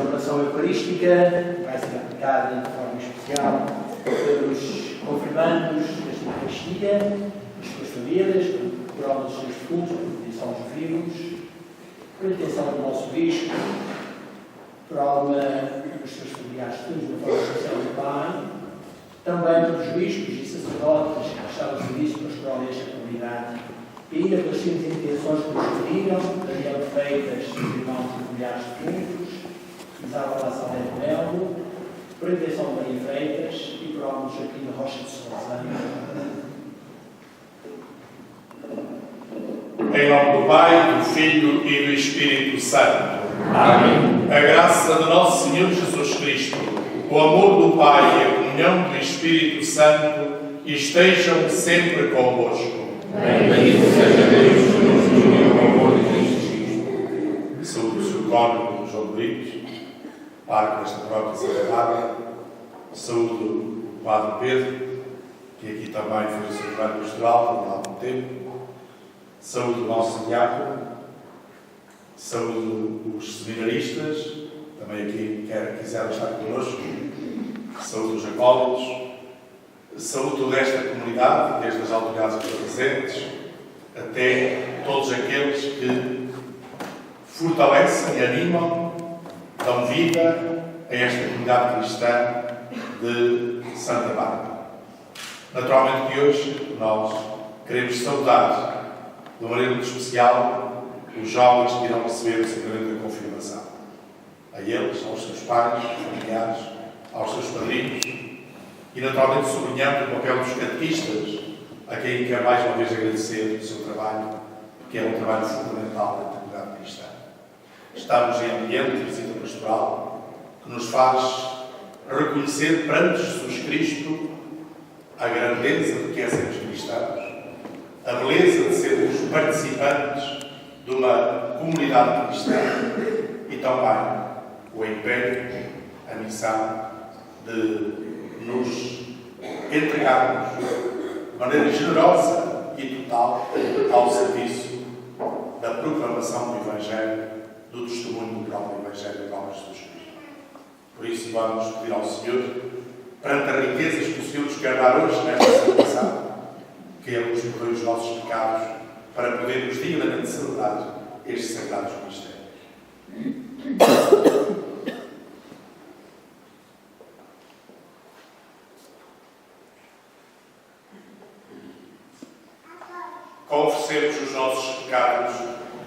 oração eucarística vai ser aplicada de forma especial pelos confirmandos desta Eucaristia, as suas famílias, por obra dos seus cultos, por intenção dos vivos, por intenção do nosso Bispo, por alma dos seus familiares, todos na forma especial do Pai, também pelos bispos e sacerdotes que prestaram serviço pastoral nesta comunidade, e ainda pelas simples intenções que nos pediram, Daniel Freitas, irmãos e familiares de todos, Isabel Salete Melo, por intenção de Maria Freitas e por alma de Joaquim da Rocha de Sousa. Em nome do Pai, do Filho e do Espírito Santo. Amém. A graça de nosso Senhor Jesus Cristo, o amor do Pai e a comunhão do Espírito Santo estejam sempre convosco. Bendito seja Deus que nos uniu com o amor de Cristo. Saúde o Sr. Cónigo João Rodrigues, Parque desta própria celebrada. Saúde o Padre Pedro, que aqui também foi o secretário pastoral há algum tempo. Saúde o nosso diácono. Saúde os seminaristas, também aqui quiseram estar connosco. Saúde os acólitos. Saúde toda esta comunidade, desde as autoridades aqui presentes, até todos aqueles que fortalecem e animam, dão vida a esta comunidade cristã de Santa Bárbara. Naturalmente que hoje nós queremos saudar de uma maneira muito especial os jovens que irão receber o sacramento da confirmação. A eles, aos seus pais, familiares, aos seus padrinhos, e naturalmente sublinhando o papel dos catequistas, a quem quero mais uma vez agradecer o seu trabalho, porque é um trabalho fundamental na comunidade cristã. Estamos em ambiente de visita pastoral que nos faz reconhecer perante Jesus Cristo a grandeza de que é sermos cristãos, a beleza de sermos participantes de uma comunidade cristã e também o empenho, a missão de nos entregarmos de maneira generosa e total ao serviço da proclamação do Evangelho, do testemunho do próprio Evangelho de Jesus Cristo. Por isso vamos pedir ao Senhor, perante as riquezas que o Senhor nos quer dar hoje nesta celebração, que Ele nos perdoe os nossos pecados, para podermos dignamente celebrar estes sagrados mistérios. Confessemos os nossos pecados.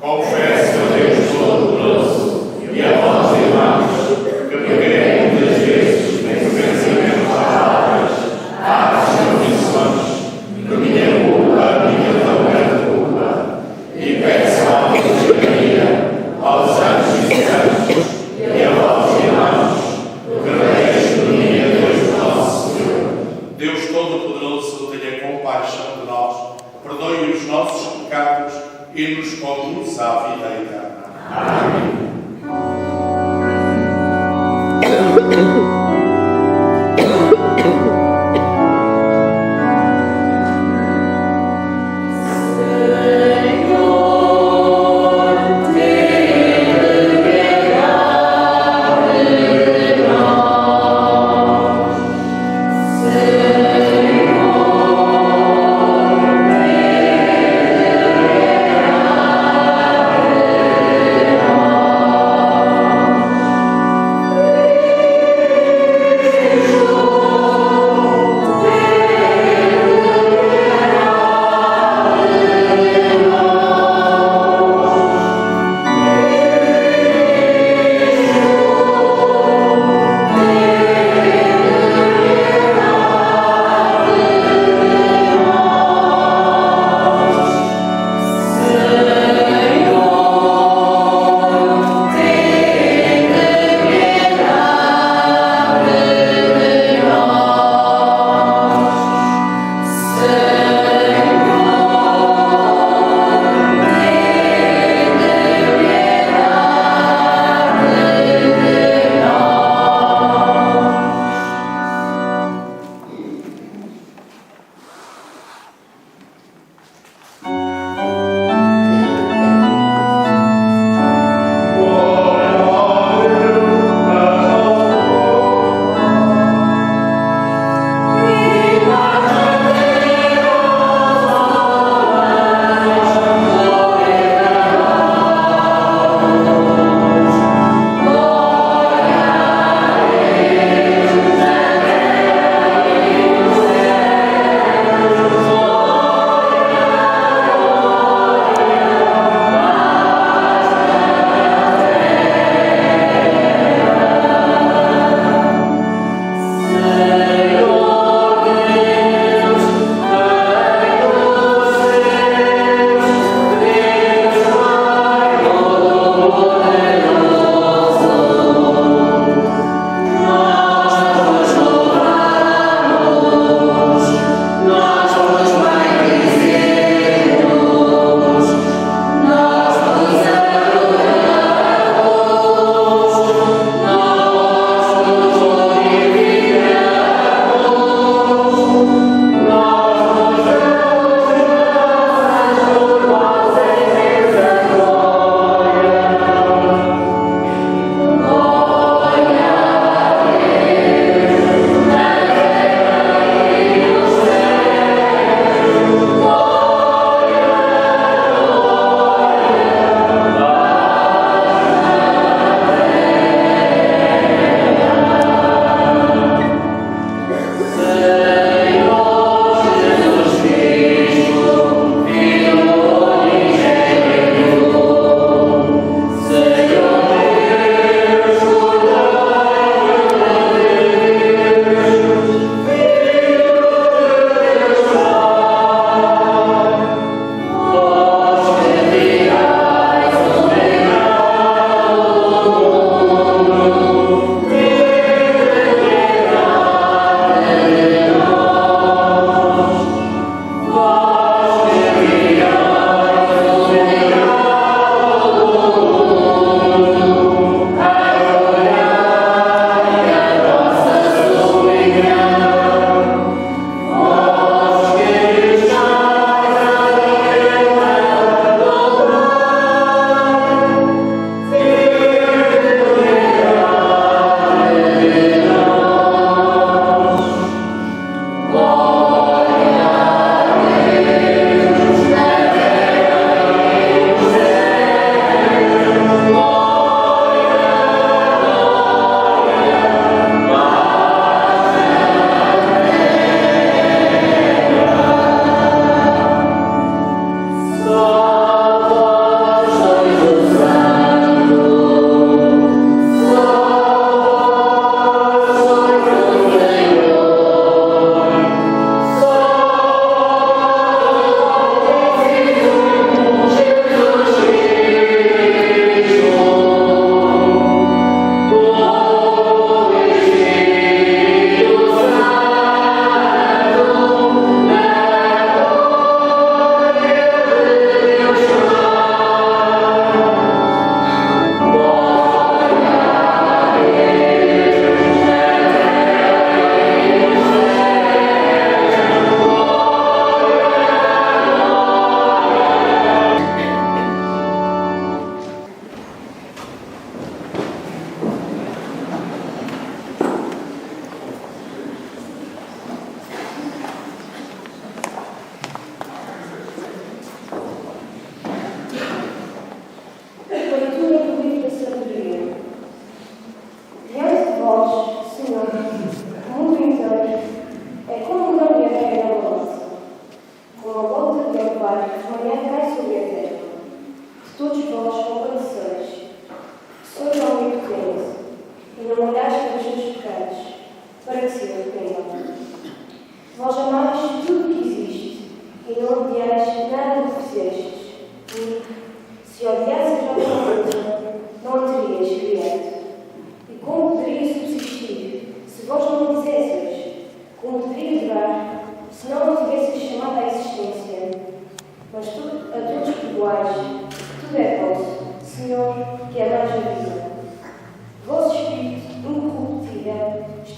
Confesso a Deus Todo-Poderoso e a vós, irmãos, que peguei muitas vezes em pensamentos, palavras, atos e omissões, que minha culpa, minha tão grande culpa, e peço a Virgem Maria, aos anjos e santos, e a vós, irmãos, que reis de mim, Deus nosso Senhor. Deus Todo-Poderoso, tenha compaixão de nós, perdoe os nossos pecados e nos conduz à vida eterna. Amém. Senhor,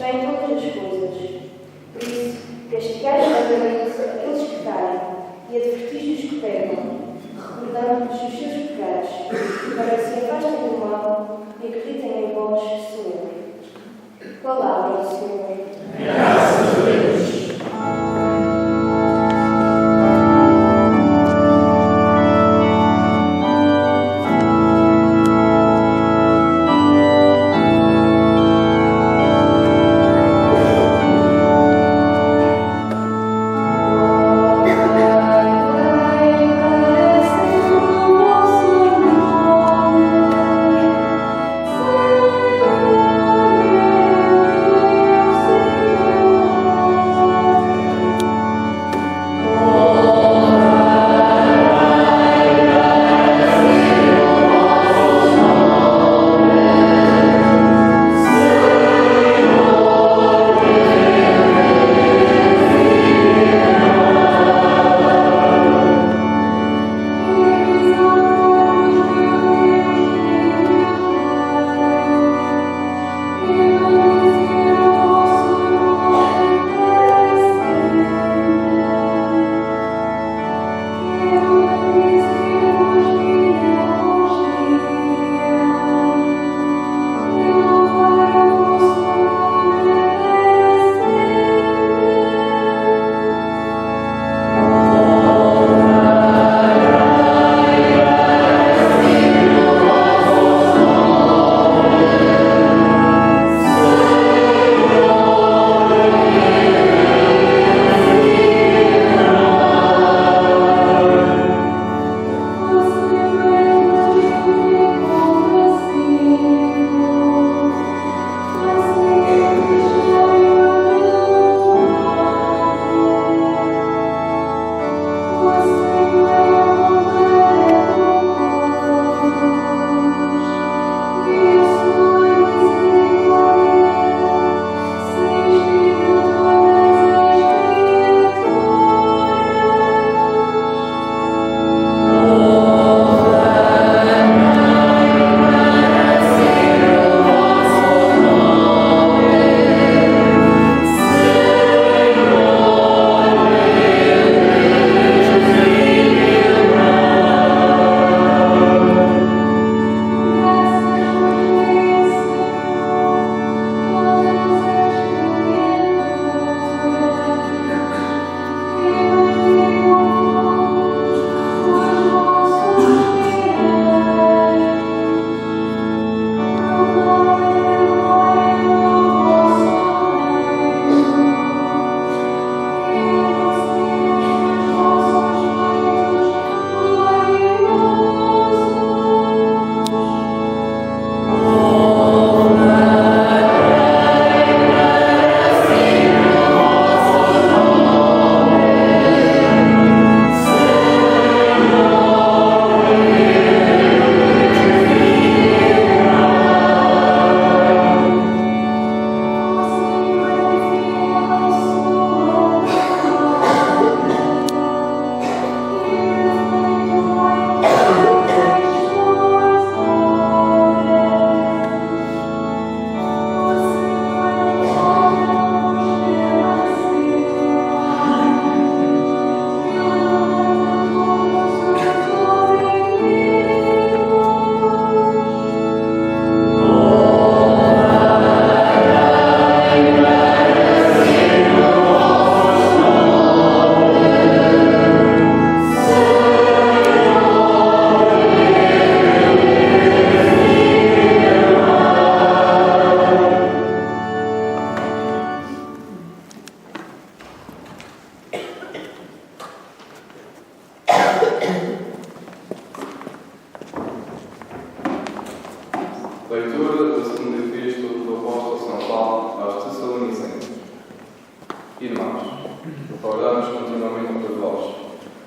está em todas as coisas. Por isso, castigais severamente aqueles que caem e advertis os que pecam, recordando-lhes os seus pecados, para que se afastem do mal e acreditem em vós, Senhor. Palavra do Senhor. Graças a Deus. Leitura da segunda epístola do apóstolo São Paulo aos Tessalonicenses. Irmãos, oramos continuamente por vós,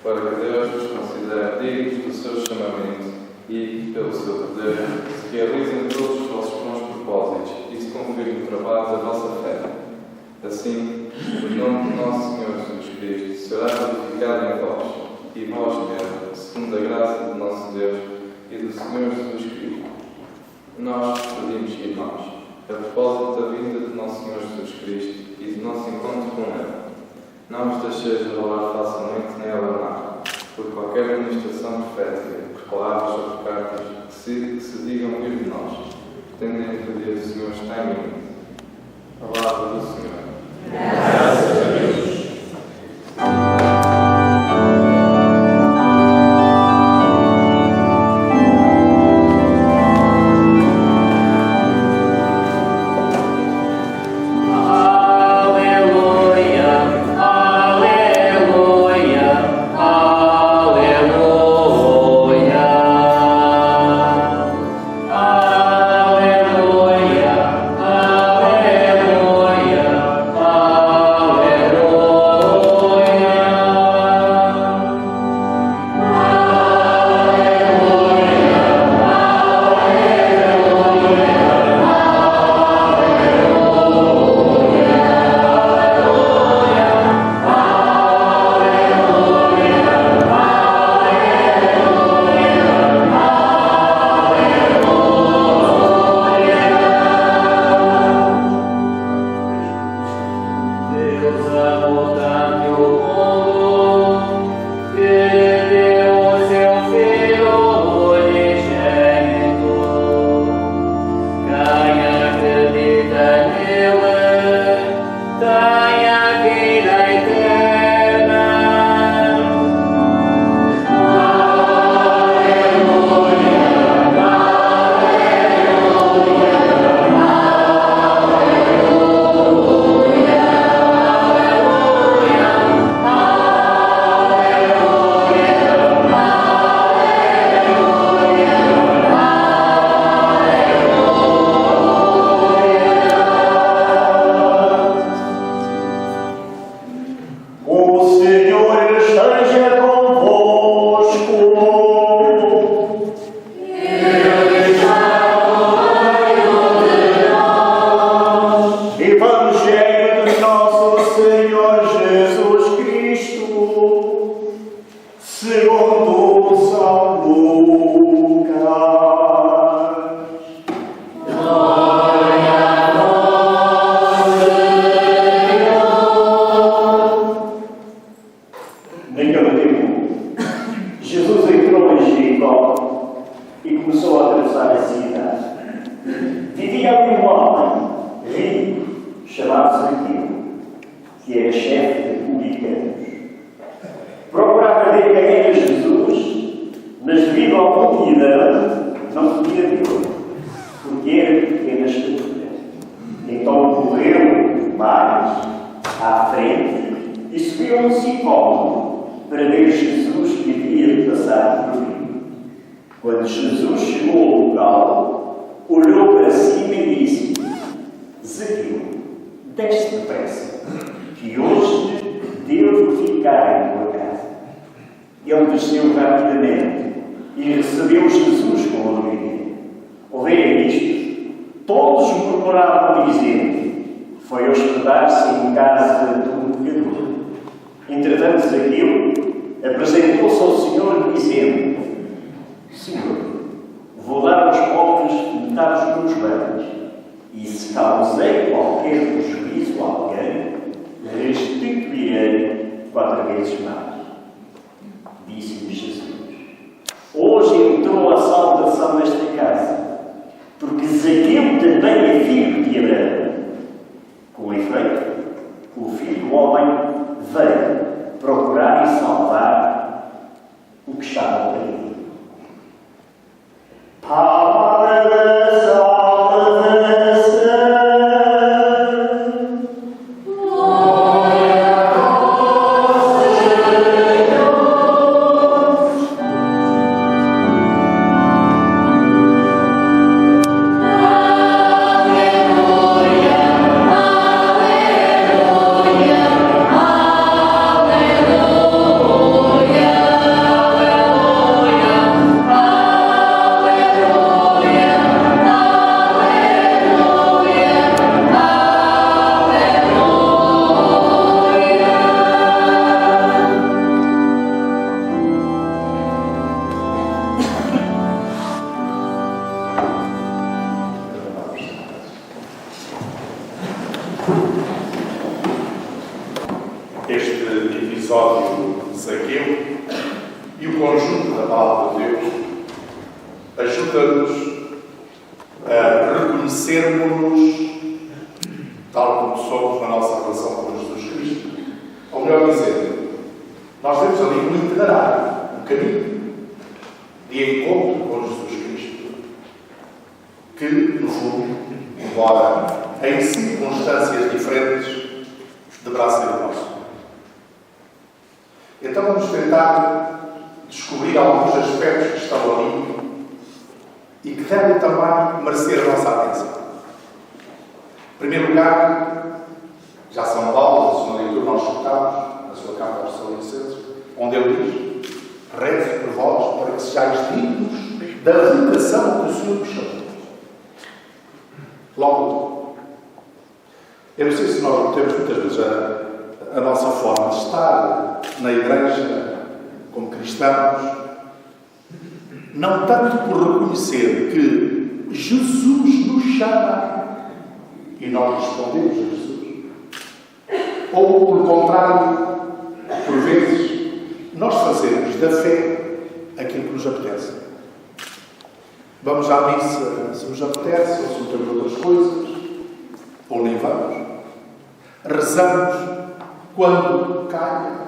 para que Deus vos considere dignos do seu chamamento e, pelo seu poder, se realizem todos os vossos bons propósitos e se confirme o trabalho da vossa fé. Assim, o nome do nosso Senhor Jesus Cristo será glorificado em vós, e vós mesmo, segundo a graça do nosso Deus e do Senhor Jesus Cristo. Nós pedimos, irmãos, a propósito da vinda de Nosso Senhor Jesus Cristo e do nosso encontro com Ele, não vos deixeis levar facilmente nem alarmar por qualquer administração profética, por palavras ou por cartas que se digam vir de nós, tendendo que o dia do Senhor está iminente. Palavra do Senhor. Graças a Deus. Aleluia. Este episódio de Zaqueu e o conjunto da palavra de Deus ajuda-nos a reconhecermos-nos tal como somos na nossa relação com Jesus Cristo. Ou melhor dizer, nós temos ali um itinerário, um caminho de encontro com Jesus Cristo que, no fundo, embora em circunstâncias diferentes, deverá ser o nosso. Então vamos tentar descobrir alguns aspectos que estão ali e que devem também merecer a nossa atenção. Em primeiro lugar, já São Paulo, na sua leitura, nós escutamos, na sua carta aos Tessalonicenses, onde ele diz: rezo por vós para que sejais dignos da vocação que o Senhor vos chamou. Logo, eu não sei se nós temos muitas vezes a nossa forma de estar na igreja como cristãos, não tanto por reconhecer que Jesus nos chama e nós respondemos a Jesus, ou pelo contrário, por vezes nós fazemos da fé aquilo que nos apetece. Vamos à missa se nos apetece, ou se temos outras coisas, ou nem vamos. Rezamos quando calha.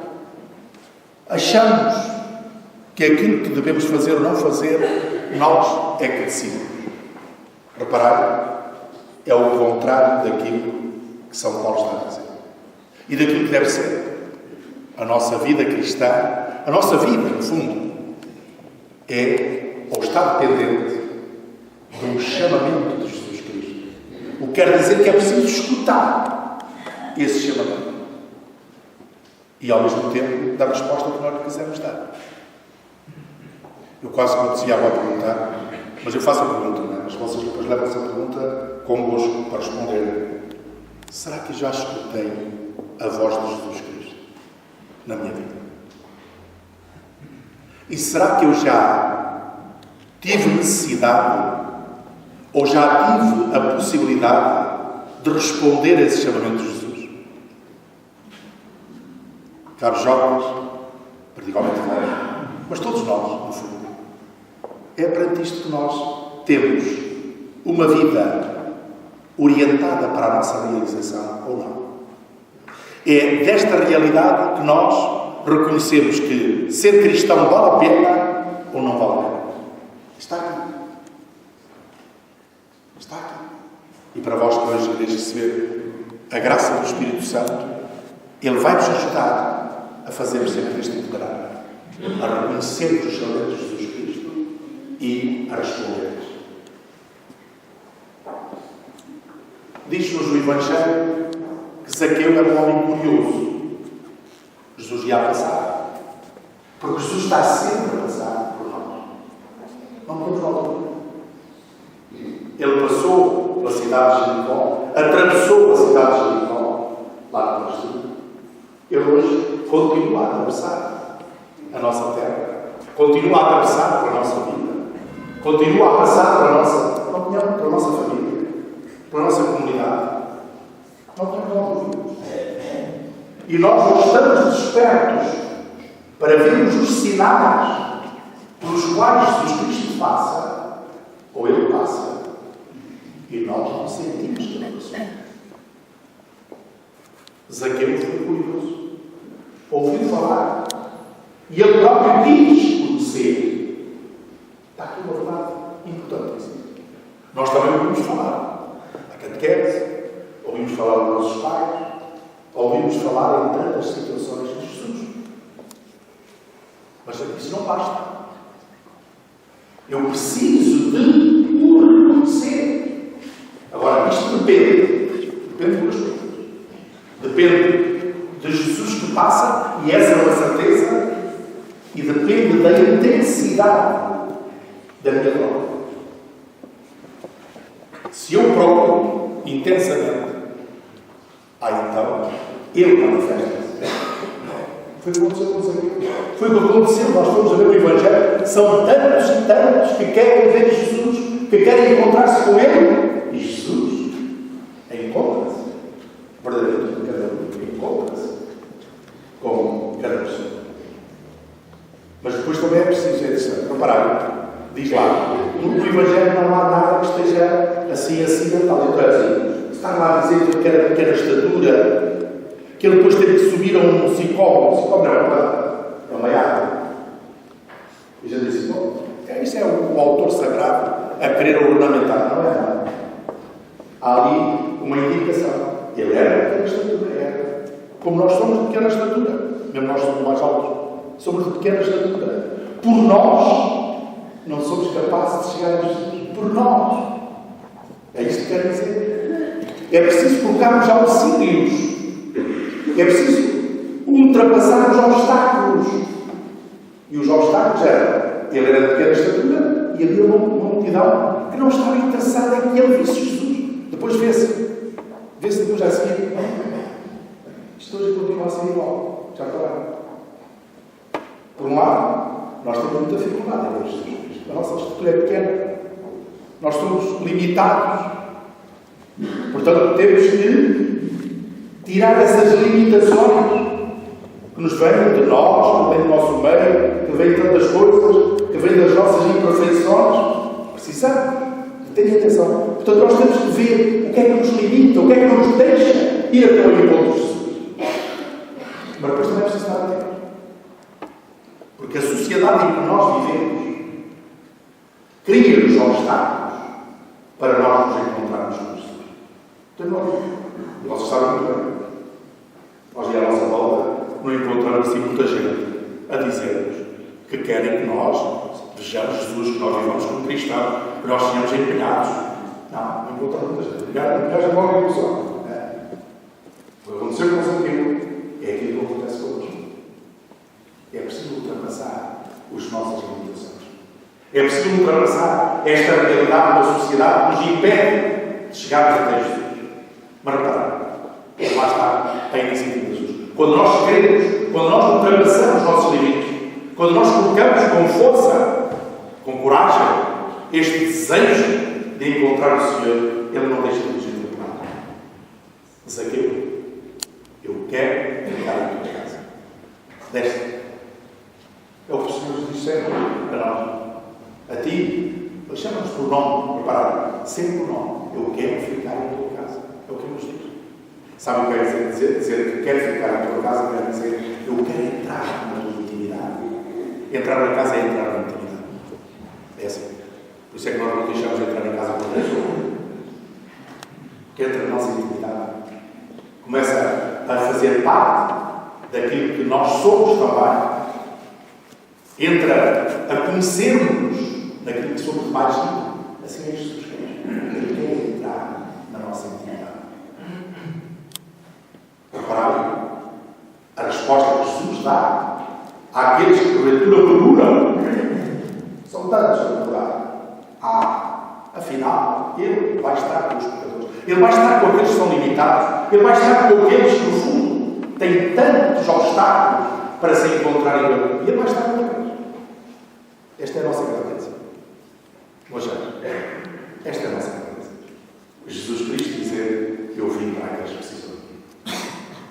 Achamos que aquilo que devemos fazer ou não fazer, nós é que decidimos. Reparem, é o contrário daquilo que São Paulo está a dizer. E daquilo que deve ser. A nossa vida cristã, a nossa vida, no fundo, é ou está dependente do chamamento de Jesus Cristo. O que quer dizer que é preciso escutar esse chamamento. E, ao mesmo tempo, dar a resposta que nós lhe quisermos dar. Eu quase me entusiasmo a perguntar, mas eu faço a pergunta, não é? Mas vocês depois levam essa pergunta convosco para responder: será que já escutei a voz de Jesus Cristo na minha vida? E será que eu já tive necessidade ou já tive a possibilidade de responder a esse chamamento de Jesus? Caros jovens, particularmente nós, mas todos nós, no fundo, é perante isto que nós temos uma vida orientada para a nossa realização ou não. É desta realidade que nós reconhecemos que ser cristão vale a pena ou não vale a pena. Está aqui. Está aqui. E para vós que hoje quereis receber a graça do Espírito Santo, Ele vai-vos ajudar a fazermos sempre este itinerário, a reconhecermos os chamados de Jesus Cristo e a responder-lhes. Diz-nos o Evangelho que Zaqueu era um homem curioso. Jesus ia a passar, porque Jesus está sempre a passar por nós. Não temos valor. Ele passou pela cidade de Jericó, atravessou a cidade de Jericó, lá com nós. Ele hoje continua a atravessar a nossa terra, continua a atravessar para a nossa vida, continua a passar para a nossa opinião, para a nossa família, para a nossa comunidade. Não temos dúvida. E nós não estamos despertos para vermos os sinais pelos quais Jesus Cristo passa, ou Ele passa, e nós não sentimos que Ele passou. Zaqueu foi curioso. Ouviu falar. E ele próprio diz conhecer. Está aqui uma verdade importante. Nós também ouvimos falar. A catequese, ouvimos falar dos nossos pais, ouvimos falar em tantas situações de Jesus. Mas isso não basta. Eu preciso de o reconhecer. Agora, isto depende de duas coisas. Depende de Jesus que passa, e essa é uma certeza, e depende da intensidade da minha prova. Se eu procuro intensamente, então Ele manifesta-se. Foi o que aconteceu com Zaqueu. Foi o que aconteceu. Nós fomos a ver o Evangelho. São tantos e tantos que querem ver Jesus, que querem encontrar-se com Ele. E Jesus encontra-se. Repararam? Diz lá, no Evangelho não há nada que esteja assim, tal e tal. Está lá a dizer que ele era pequena estatura, que ele depois teve que subir a um sicómoro. O sicómoro é uma árvore. E já disse, bom, isso é o autor sagrado a querer ornamentar. Não é nada. Há ali uma indicação. Ele era de pequena estatura. Era. Como nós somos de pequena estatura. Mesmo nós somos mais altos. Somos de pequena estatura. Por nós, não somos capazes de chegar a Jesus. Por nós. É isto que quer dizer. É preciso colocarmos auxílios. É preciso ultrapassar os obstáculos. E os obstáculos eram. Ele era de pequena estatura e havia uma multidão que não estava interessada em que ele visse Jesus. Depois vê-se depois a seguir. Isto hoje continua a ser igual. Já está. Por um lado, nós temos muita dificuldade em ver Jesus. A nossa estrutura é pequena. Nós somos limitados. Portanto, temos que tirar essas limitações que nos vêm de nós, que vêm do nosso meio, que vêm de tantas coisas, que vêm das nossas imperfeições. Precisamos de ter atenção. Portanto, nós temos que ver o que é que nos limita, o que é que nos deixa ir até o encontro de Jesus. Mas depois também é preciso estar atento. Porque a sociedade em que nós vivemos cria-nos obstáculos para nós nos encontrarmos com Jesus. Então, vocês sabem muito bem. Nós, à nossa volta, não encontramos assim muita gente a dizer-nos que querem que nós vejamos Jesus, que nós vivamos como cristãos, que nós sejamos empenhados. Não encontramos muita gente. Já não é ilusão. O que aconteceu com Zaqueu é aquilo que acontece connosco. É preciso ultrapassar as nossas limitações. É preciso ultrapassar esta realidade da sociedade que nos impede de chegarmos até Jesus. Mas reparem, lá está a iniciativa de Jesus. Quando nós queremos, quando nós ultrapassamos os nossos limites, quando nós colocamos com força, com coragem, este desejo de encontrar o Senhor, Ele não deixa de nos interpelar. Zaqueu, eu quero ficar na tua casa. Desce. É o que o Senhor nos diz sempre para nós. A ti, Ele chama-nos por nome, preparado, sempre por nome. Eu quero ficar na tua casa. É o que Ele nos diz. Sabe o que quer dizer? Dizer que quero ficar na tua casa quer dizer eu quero entrar na tua intimidade. Entrar na casa é entrar na intimidade. É assim. Por isso é que nós não deixamos entrar em casa com Deus. Que entra na nossa intimidade. Começa a fazer parte daquilo que nós somos também. Entra a conhecermos naquilo que somos mais íntimo. Assim é Jesus Cristo. Ele quer entrar na nossa intimidade. Repararam? A resposta que Jesus dá àqueles que porventura procuram são tantos a procurar. Afinal, Ele vai estar com os pecadores. Ele vai estar com aqueles que são limitados. Ele vai estar com aqueles que, no fundo, têm tantos obstáculos para se encontrarem com Ele. E Ele vai estar com eles. Esta é a nossa grandeza. Hoje, esta é a nossa grandeza. Jesus Cristo dizer que eu vim para aqueles que precisam de mim.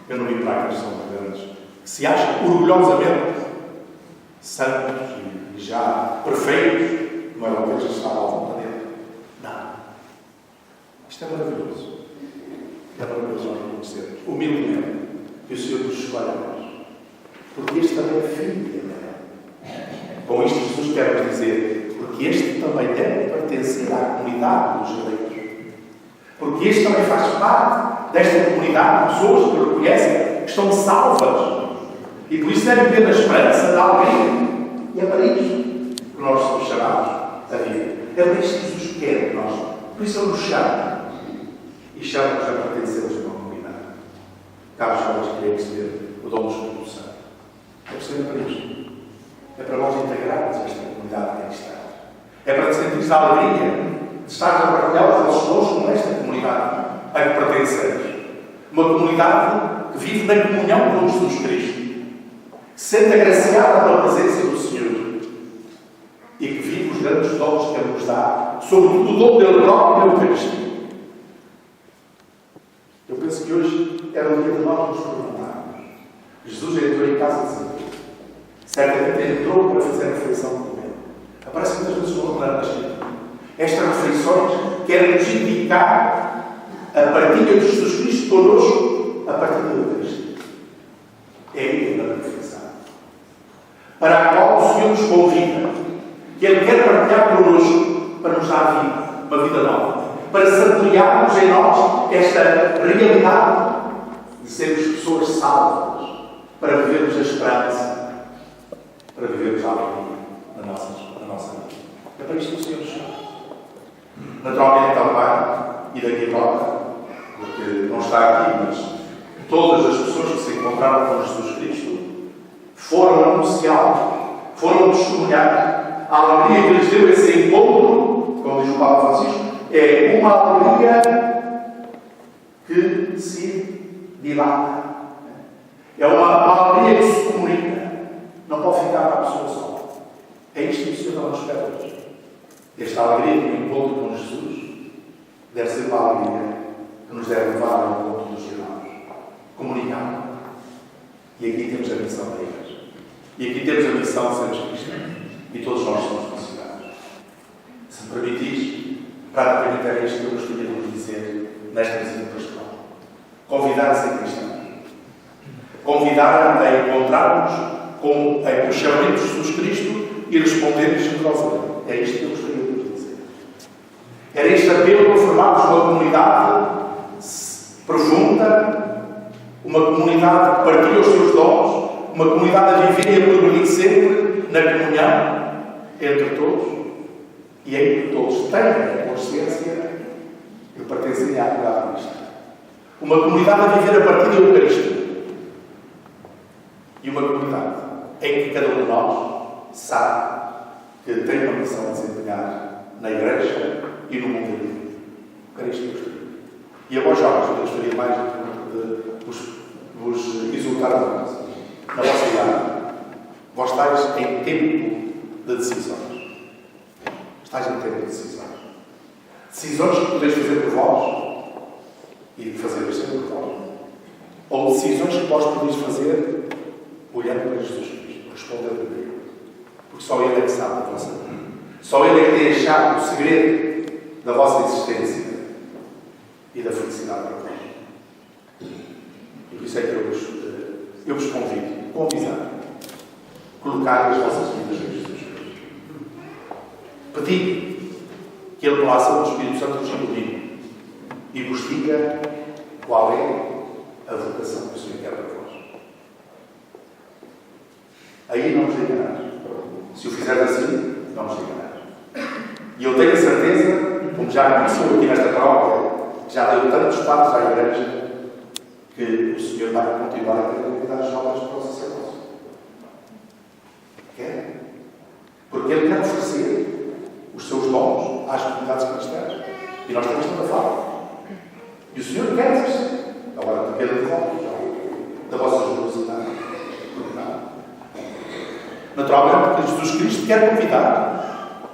Eu não vim para aqueles que são grandes, que se acham orgulhosamente santos e já perfeitos, não eram aqueles que estavam à volta dele. Não. Isto é maravilhoso. É maravilhoso nós reconhecermos humildemente que o Senhor nos escolhe a nós. Porque este também é filho de Abraão. Com isto Jesus quer nos dizer, porque este também deve pertencer à comunidade dos judeus. Porque este também faz parte desta comunidade de pessoas que o reconhecem, que estão salvas. E por isso devem ter a esperança de alguém. E é para isso que nós somos chamados a viver. É para isso que Jesus quer que nós. Por isso Ele nos chama. E chama-nos a pertencermos a uma comunidade. Cabe a nós queremos ter o dom do Espírito Santo. É para isso. É para nós integrarmos esta comunidade cristã. É para sentir a alegria de estar a partilhar os nossos dons com esta comunidade a que pertencemos. Uma comunidade que vive na comunhão com Jesus Cristo, que se sente agraciada pela presença do Senhor e que vive os grandes dons que Ele nos dá, sobretudo o dom dele próprio e a Eucaristia. Eu penso que hoje era o dia de nós nos perguntarmos. Jesus entrou em casa de Zaqueu. Certamente entrou para fazer a refeição com ele. Aparece muitas vezes no plano da Escritura. Estas refeições querem nos indicar a partilha de Jesus Cristo connosco a partir da Eucaristia. É aí a refeição. Para a qual o Senhor nos convida. Que Ele quer partilhar connosco para nos dar vida, uma vida nova. Para saborearmos em nós esta realidade de sermos pessoas salvas, para vivermos a esperança, para vivermos a alegria na nossa vida. É para isto que o Senhor nos chama. Naturalmente também, e daqui a pouco, porque não está aqui, mas todas as pessoas que se encontraram com Jesus Cristo foram anunciar, foram testemunhar a alegria que lhes deu esse encontro, como diz o Papa Francisco, é uma alegria que se dilata. É uma alegria que se comunica. Não pode ficar para a pessoa só. É isto que o Senhor não nos espera hoje. Esta alegria que encontro com Jesus deve ser uma alegria que nos deve levar ao encontro dos irmãos. Comunicar. E aqui temos a missão da Igreja. E aqui temos a missão de sermos cristãos. E todos nós somos considerados. Se me permitis, praticamente era isto que eu gostaria de vos dizer nesta visita pastoral. Convidar a ser cristãos. Convidar a encontrarmos com o chamamento de Jesus Cristo e responder generosamente. É isto que eu gostaria de vos dizer. Era este apelo para formarmos uma comunidade profunda, uma comunidade que partilha os seus dons, uma comunidade a viver e a progredir sempre na comunhão entre todos e em que todos tenham a consciência de pertencerem à comunidade cristã. Uma comunidade a viver a partir da Eucaristia. E uma comunidade em que cada um de nós sabe que tem uma missão a desempenhar na Igreja e no mundo inteiro. Era isto que eu gostaria. E a vós, jovens, eu gostaria mais de vos exultar na vossa idade. Vós estáis em tempo de decisões. Estáis em tempo de decisões. Decisões que podeis fazer por vós e fazer sempre por vós. Ou decisões que vós podeis fazer olhando para Jesus Cristo, respondendo a Deus. Porque só Ele é que sabe a vossa vida. Só Ele é que tem a chave, o segredo da vossa existência e da felicidade para vós. E por isso é que eu vos convido, colocar as vossas vidas em Jesus Cristo. Pedi que Ele, pela ação do Espírito Santo, vos ilumine e vos diga qual é a vocação que o Senhor quer para vós. Aí não vos enganarás. Se o fizeres assim, não vos enganarás. E eu tenho a certeza, como já começou aqui nesta paróquia, já deu tantos passos à Igreja, que o Senhor vai continuar a querer convidar os jovens para o sacerdócio. Quer? Porque Ele quer oferecer os seus dons às comunidades cristãs. E nós temos toda a falta. E o Senhor quer oferecer. Agora, depende de vós, da vossa generosidade. Naturalmente, que Jesus Cristo quer convidar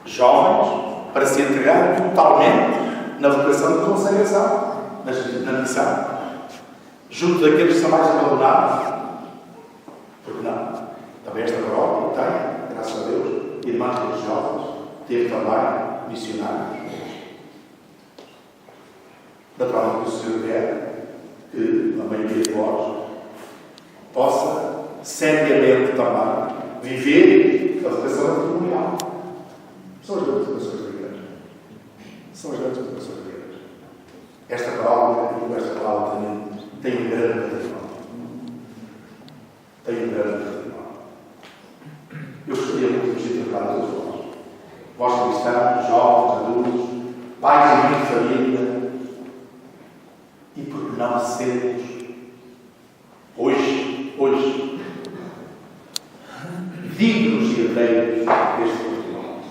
jovens para se entregar totalmente na vocação de consagração, na missão, junto daqueles que são mais abandonados. Porque não? Também esta paróquia tem, graças a Deus, irmãs religiosas, teve também missionários. Naturalmente, o Senhor quer que a maioria de vós possa seriamente também viver a vocação matrimonial. São as grandes vocações da Igreja. São as grandes vocações da Igreja. Esta palavra, esta palavra tem um grande património. Tem um grande património. Eu gostaria muito de vos interpelar a todos vós. Vós cristãos, jovens, adultos, pais e mães de família. E por que não sermos hoje, dignos e herdeiros deste património?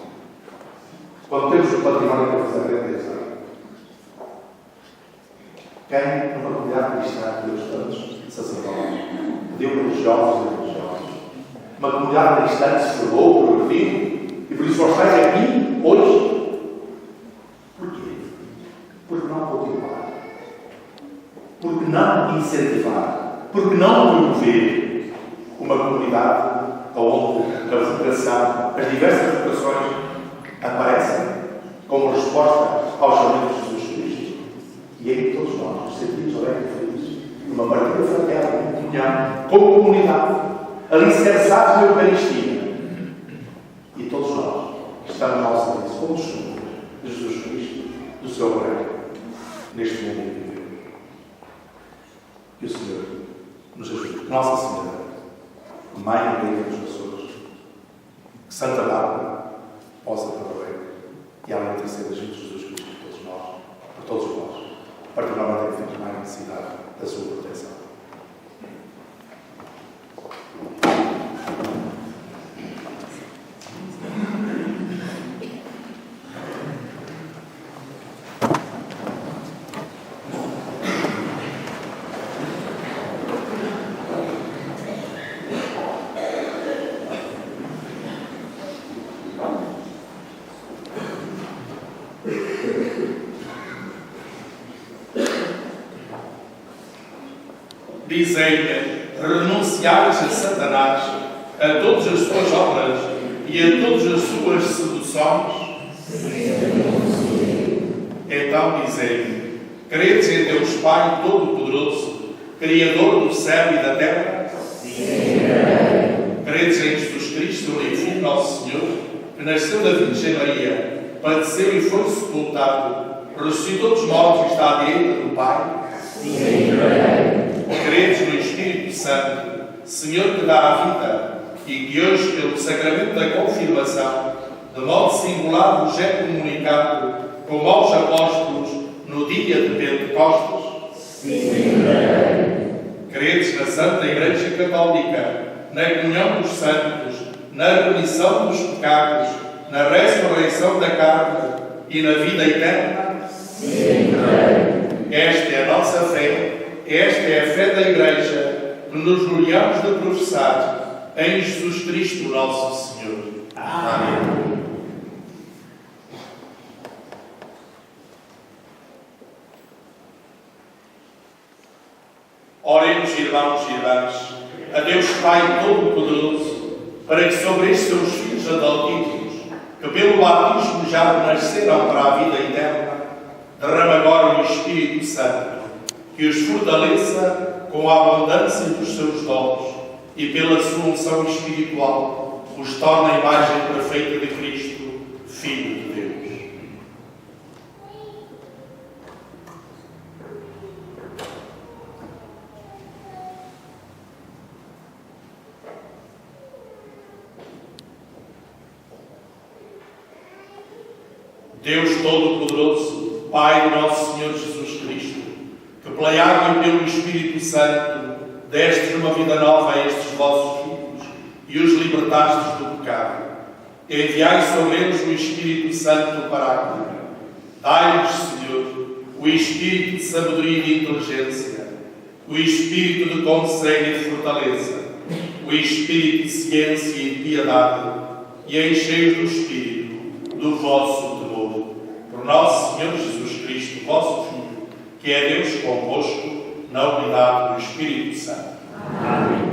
Quando temos o património para fazer a grandeza, quem, numa comunidade cristã, Deus tantos sacerdotes, deu religiosos e religiosos, uma comunidade cristã que se formou, progrediu, e por isso vós estáis aqui hoje. Porquê? Porque não continuar. Porque não incentivar. Porque não promover uma comunidade onde a vocação, as diversas vocações aparecem como resposta ao chamamento de Jesus Cristo. E em todos nós nos sentimos alegres e felizes, numa partida fraterna, em comunhão, como comunidade, alicerçados na Eucaristia. E todos nós estamos ao serviço, como testemunhas de Jesus Cristo, do seu reino, neste mundo em que vivemos. Que o Senhor nos ajude. Nossa Senhora, Mãe da Igreja das Pessoas, que Santa Bárbara possa promover e ela interceda junto de Jesus Cristo por todos nós, particularmente que temos mais necessidade da sua proteção. Dizei-lhe, renunciais a Satanás, a todas as suas obras e a todas as suas seduções? Então dizei-lhe, credes em Deus Pai Todo-Poderoso, Criador do céu e da terra? Credes em Jesus Cristo, único Filho, nosso Senhor, que nasceu da Virgem Maria, padeceu e foi sepultado, ressuscitou dos mortos e está à direita do Pai? Credes no Espírito Santo, Senhor que dá a vida e que hoje, pelo sacramento da confirmação, de modo singular vos é comunicado como aos apóstolos no dia de Pentecostes? Credes na Santa Igreja Católica, na comunhão dos santos, na remissão dos pecados, na ressurreição da carne e na vida eterna? Esta é a nossa fé. Esta é a fé da Igreja que nos gloriamos de professar em Jesus Cristo, nosso Senhor. Amém. Oremos, irmãos e irmãs, a Deus Pai Todo-Poderoso, para que sobre estes seus filhos adotivos, que pelo batismo já renasceram para a vida eterna, derrama agora o Espírito Santo, que os fortaleça com a abundância dos seus dons e pela sua unção espiritual os torne a imagem perfeita de Cristo, Filho de Deus. Deus Todo-Poderoso, Pai de nosso Senhor Jesus Cristo, que pela água e pelo Espírito Santo destes uma vida nova a estes vossos filhos e os libertastes do pecado. Enviai sobre eles o Espírito Santo para a cura. Dai-lhes, Senhor, o Espírito de sabedoria e de inteligência, o Espírito de conselho e de fortaleza, o Espírito de ciência e de piedade, e enchei-os do Espírito do vosso temor. Por nosso Senhor Jesus Cristo, vosso Filho, que é Deus convosco, na unidade do Espírito Santo. Amém.